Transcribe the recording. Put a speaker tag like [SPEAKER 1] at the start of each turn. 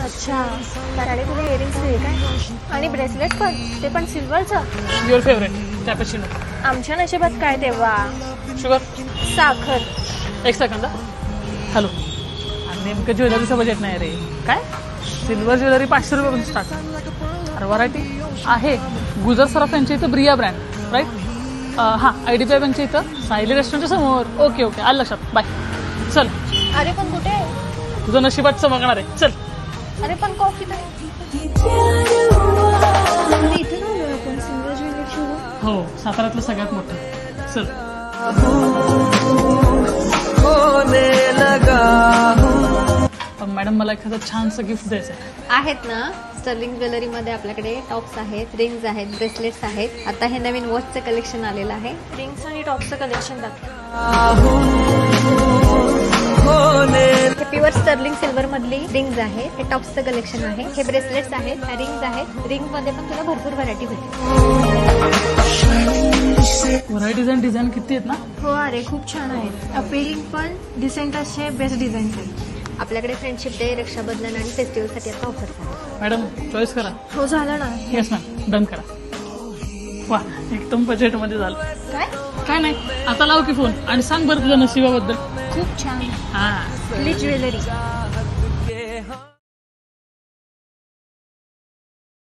[SPEAKER 1] अच्छा, त्याकडे तुला इयरिंग्स नाही काय? आणि ब्रेसलेट पण, ते पण सिल्वरचं?
[SPEAKER 2] Your favourite cappuccino.
[SPEAKER 1] आमच्या नशिबात काय तेव्हा?
[SPEAKER 2] शुगर.
[SPEAKER 1] साखर.
[SPEAKER 2] एक सेकंद. हॅलो. नेमकं ज्वेलरीचं बजेट नाही रे. काय? सिल्वर ज्वेलरी 500 रुपयापासून स्टार्ट. अरे व्हरायटी आहे. गुजर सराफ यांच्या इथं ब्रिया ब्रँड, राईट? हां, IDBI बँकच्या इथं सायली रेस्टॉरंटच्या समोर. ओके ओके, आलं लक्षात. बाय. चल.
[SPEAKER 1] अरे पण कुठे?
[SPEAKER 2] तुझं नशिबात चमकणार आहे. चल.
[SPEAKER 1] अरे पण कॉफी तर इथे राहिलो आपण सिल्वर ज्वेलरी शोरूम.
[SPEAKER 2] हो, साताऱ्यातलं सगळ्यात मोठं. चल. पण मॅडम, मला एखादं छानसं गिफ्ट द्यायचं आहे.
[SPEAKER 1] आहेत ना, स्टर्लिंग ज्वेलरीमध्ये आपल्याकडे टॉप्स आहेत, रिंग्स आहेत, ब्रेसलेट्स आहेत. आता हे नवीन वॉचचं कलेक्शन आलेलं आहे. रिंग्स आणि टॉप्सचं कलेक्शन हे प्युअर स्टर्लिंग सिल्वर मधली रिंग्स आहेत. हे टॉप्सचं कलेक्शन आहे. हे ब्रेसलेट्स आहेत, ह्या रिंग्स आहेत. रिंग मध्ये पण तुला भरपूर व्हरायटी भेटेल.
[SPEAKER 2] व्हरायटीज अँड डिझाईन किती आहेत ना?
[SPEAKER 1] हो अरे, खूप छान आहेत. अपिलिंग पण, डिसेंट असे बेस्ट डिझाईन आहेत. आपल्याकडे फ्रेंडशिप डे, रक्षाबंधन आणि फेस्टिवलसाठी आता ऑफर आहे.
[SPEAKER 2] मॅडम, चॉईस करा.
[SPEAKER 1] हो, झालं ना.
[SPEAKER 2] येस मॅम, डन करा. वा, एकदम बजेटमध्ये झालं. काय नाही, आता लाव की फोन आणि सांग बरं तुझ्या नशिबाबद्दल.
[SPEAKER 1] खूप छान.
[SPEAKER 2] हां,
[SPEAKER 1] ज्वेलरी.